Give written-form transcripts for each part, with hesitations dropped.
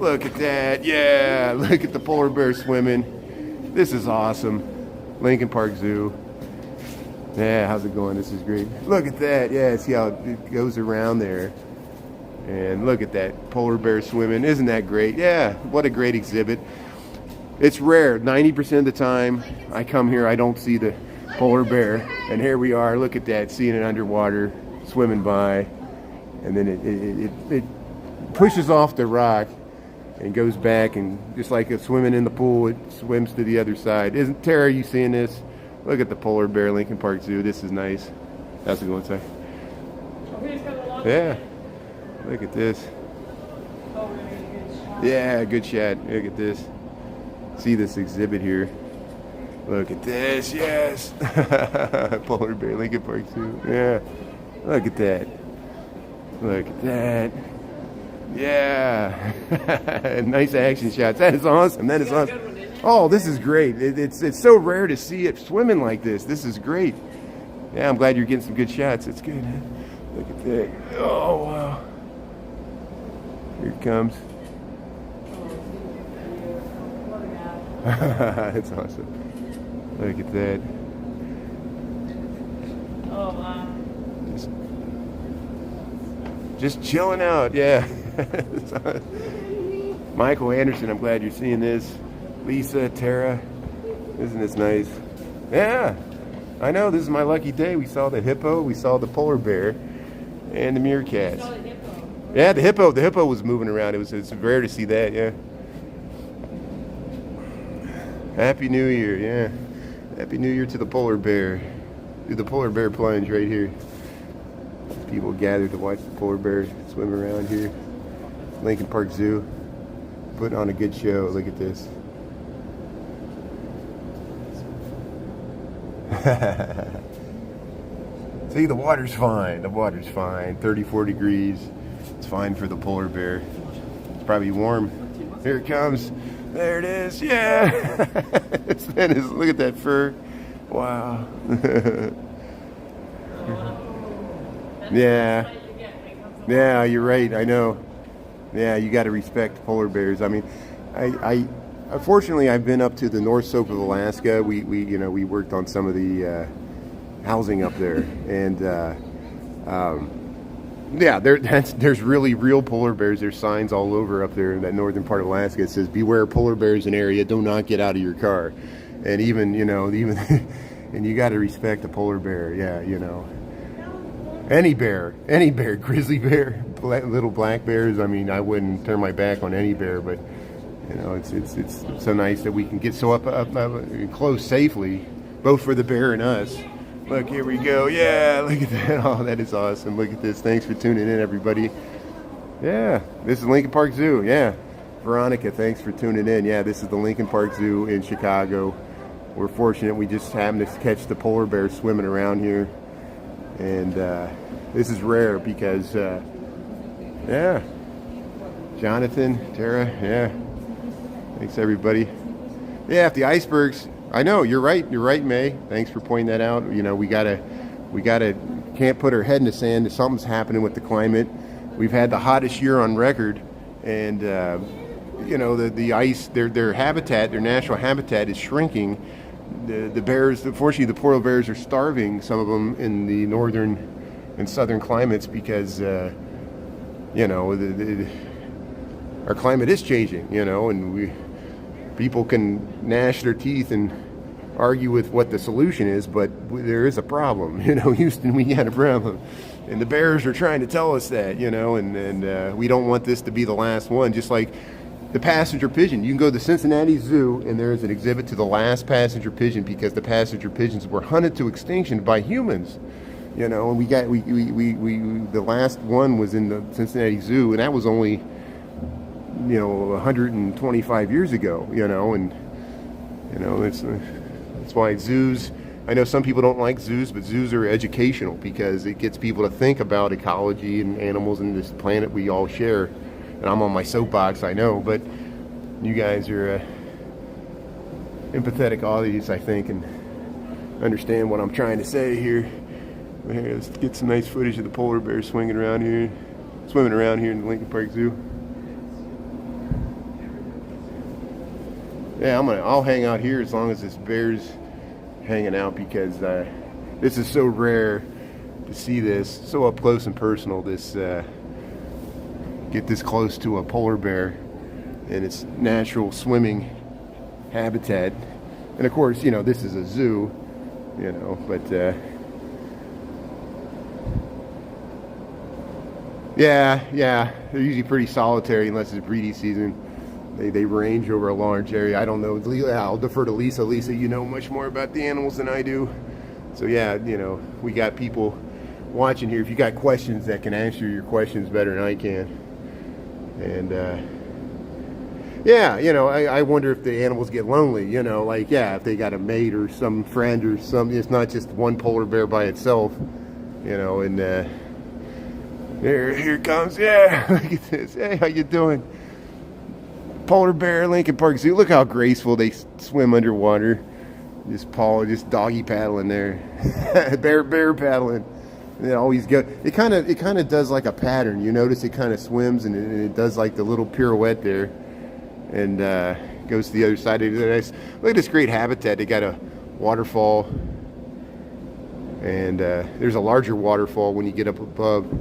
Look at that. Yeah, look at the polar bear swimming. This is awesome. Lincoln Park Zoo. Yeah, how's it going? This is great. Look at that. Yeah, see how it goes around there. And look at that polar bear swimming. Isn't that great? Yeah, what a great exhibit. It's rare. 90% of the time I come here, I don't see the polar bear. And here we are. Look at that, seeing it underwater, swimming by. And then it pushes off the rock and goes back, and just like it's swimming in the pool, it swims to the other side. Isn't Tara, you seeing this? Look at the polar bear, Lincoln Park Zoo. This is nice. How's it going, say? Yeah. Look at this. Yeah, good shot. Look at this. See this exhibit here. Look at this. Yes. Polar bear, Lincoln Park Zoo. Yeah. Look at that. Look at that. Yeah. Nice action shots. That is awesome. That is awesome. Oh, this is great. It's so rare to see it swimming like this. This is great. Yeah, I'm glad you're getting some good shots. It's good. Look at that. Oh, wow. Here it comes. That's awesome. Look at that. Oh, wow. Just chilling out, yeah. Michael Anderson, I'm glad you're seeing this. Lisa, Tara, isn't this nice? Yeah, I know, this is my lucky day. We saw the hippo, we saw the polar bear, and the meerkats. Yeah, the hippo was moving around. It's rare to see that, yeah. Happy New Year, yeah. Happy New Year to the polar bear. Do the polar bear plunge right here. People gather to watch the polar bear swim around here. Lincoln Park Zoo, putting on a good show. Look at this. See, the water's fine. The water's fine. 34 degrees. It's fine for the polar bear. It's probably warm. Here it comes. There it is. Yeah. Look at that fur. Wow. Yeah. Yeah, you're right. I know. Yeah, you got to respect polar bears. I mean, I unfortunately I've been up to the North Slope of Alaska. We worked on some of the housing up there, and yeah, there's really real polar bears. There's signs all over up there in that northern part of Alaska. It says, "Beware polar bears in area. Do not get out of your car." And even and you got to respect the polar bear. Yeah, any bear, grizzly bear, little black bears. I mean, I wouldn't turn my back on any bear, but it's so nice that we can get so up close safely, both for the bear and us. Look, here we go. Yeah, look at that. Oh, that is awesome. Look at this. Thanks for tuning in, everybody. Yeah, this is Lincoln Park Zoo. Yeah, Veronica, thanks for tuning in. Yeah, this is the Lincoln Park Zoo in Chicago. We're fortunate we just happened to catch the polar bear swimming around here. And this is rare because, yeah, Jonathan, Tara, yeah, thanks everybody. Yeah, if the icebergs, I know, you're right, May. Thanks for pointing that out. We gotta, can't put our head in the sand. Something's happening with the climate. We've had the hottest year on record, and the ice, their habitat, their natural habitat is shrinking. The bears, unfortunately, the polar bears are starving, some of them in the northern and southern climates, because our climate is changing, and people can gnash their teeth and argue with what the solution is, but there is a problem. Houston, we got a problem, and the bears are trying to tell us that, and we don't want this to be the last one. Just like the passenger pigeon, you can go to the Cincinnati Zoo, and there is an exhibit to the last passenger pigeon, because the passenger pigeons were hunted to extinction by humans. And the last one was in the Cincinnati Zoo, and that was only 125 years ago. That's why zoos. I know some people don't like zoos, but zoos are educational because it gets people to think about ecology and animals and this planet we all share. And I'm on my soapbox, I know, but you guys are empathetic audience, I think, and understand what I'm trying to say here. Here, let's get some nice footage of the polar bear swimming around here in the Lincoln Park Zoo. Yeah, I'll hang out here as long as this bear's hanging out, because this is so rare to see this so up close and personal. This get this close to a polar bear in its natural swimming habitat. And of course, you know, this is a zoo, you know, but yeah, they're usually pretty solitary unless it's breeding season. They range over a large area. I don't know. I'll defer to Lisa. Lisa, you know much more about the animals than I do. So yeah, you know, we got people watching here. If you got questions that can answer your questions better than I can. And yeah, you know, I wonder if the animals get lonely, you know, like, yeah, if they got a mate or some friend or something. It's not just one polar bear by itself, you know. And here it comes. Yeah, look at this. Hey, how you doing? Polar bear, Lincoln Park Zoo. Look how graceful they swim underwater. Just doggy paddling there. bear paddling. And it always go. It kind of does like a pattern. You notice it kind of swims and it does like the little pirouette there, and goes to the other side. Look at this great habitat. They got a waterfall, and there's a larger waterfall when you get up above.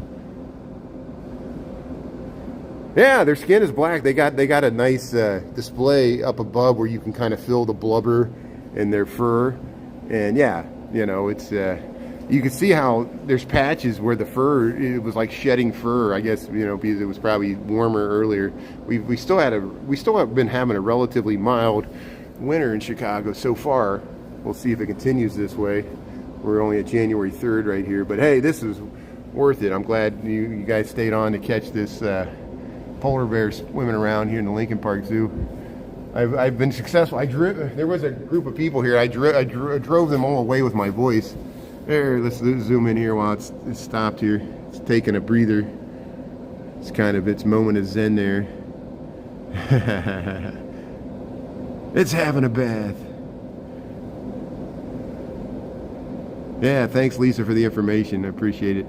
Yeah, their skin is black. They got a nice display up above where you can kind of feel the blubber in their fur, and yeah, you know, it's you can see how there's patches where the fur, it was like shedding fur, I guess, you know, because it was probably warmer earlier. We still have been having a relatively mild winter in Chicago so far. We'll see if it continues this way. We're only at January 3rd right here, but hey, this is worth it. I'm glad you guys stayed on to catch this polar bear swimming around here in the Lincoln Park Zoo. I've been successful. There was a group of people here. I drove them all away with my voice. There, let's zoom in here while it's stopped here. It's taking a breather. It's kind of its moment of zen there. It's having a bath. Yeah, thanks Lisa for the information. I appreciate it.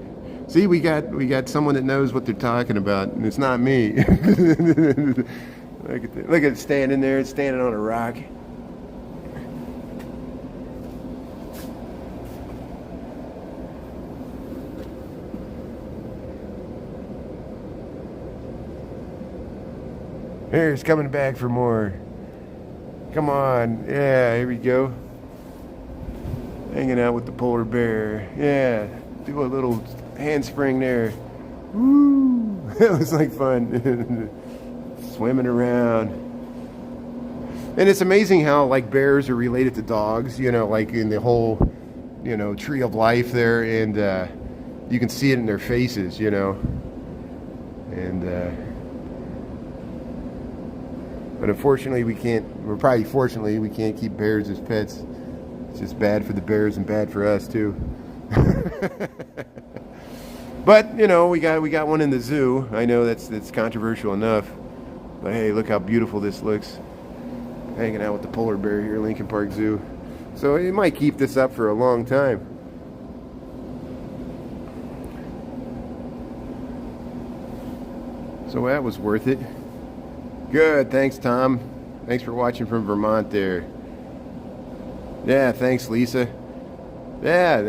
See, we got someone that knows what they're talking about, and it's not me. Look at it standing there. It's standing on a rock. Here, it's coming back for more. Come on. Yeah, here we go. Hanging out with the polar bear. Yeah, do a little handspring there. Woo! That was like fun. Swimming around. And it's amazing how like bears are related to dogs, you know, like in the whole, you know, tree of life there, and you can see it in their faces, you know. And but unfortunately fortunately we can't keep bears as pets. It's just bad for the bears and bad for us too. But you know, we got one in the zoo. I know that's controversial enough, but hey, look how beautiful this looks. Hanging out with the polar bear here at Lincoln Park Zoo. So it might keep this up for a long time. So that was worth it. Good, thanks Tom. Thanks for watching from Vermont there. Yeah, thanks Lisa. Yeah,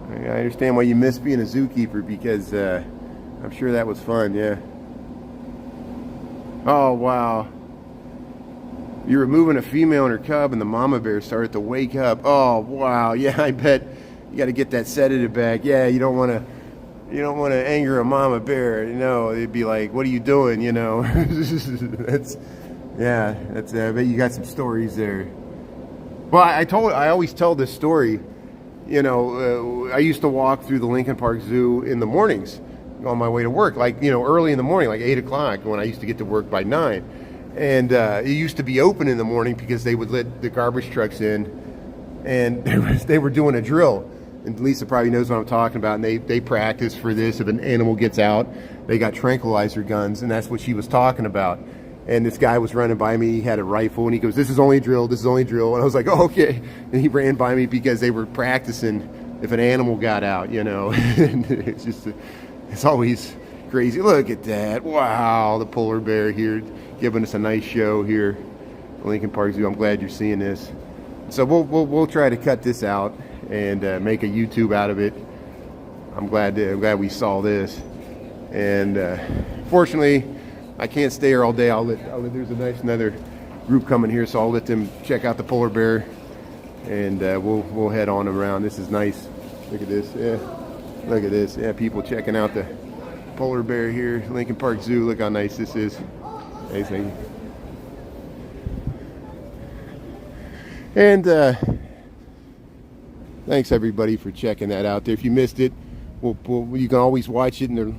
I understand why you miss being a zookeeper, because I'm sure that was fun, yeah. Oh, wow. You're removing a female and her cub, and the mama bear started to wake up. Oh, wow. Yeah, I bet you got to get that sedative back. Yeah, you don't want to anger a mama bear. You know, it'd be like, what are you doing, you know? I bet you got some stories there. Well, I always tell this story. You know, I used to walk through the Lincoln Park Zoo in the mornings on my way to work, like, you know, early in the morning, like 8 o'clock, when I used to get to work by 9. And it used to be open in the morning because they would let the garbage trucks in, and they were doing a drill. And Lisa probably knows what I'm talking about. And they practice for this. If an animal gets out, they got tranquilizer guns, and that's what she was talking about. And this guy was running by me. He had a rifle, and he goes, "This is only drill. This is only drill." And I was like, "Oh, okay." And he ran by me because they were practicing if an animal got out, you know. And it's always, Crazy. Look at that. Wow, the polar bear here giving us a nice show here at Lincoln Park Zoo. I'm glad you're seeing this. So we'll try to cut this out and make a YouTube out of it. I'm glad we saw this. And fortunately, I can't stay here all day. There's another group coming here, so I'll let them check out the polar bear, and we'll head on around. This is nice. Look at this. Yeah, look at this. Yeah, people checking out the polar bear here, Lincoln Park Zoo. Look how nice this is. Amazing. And thanks everybody for checking that out there. If you missed it, you can always watch it in the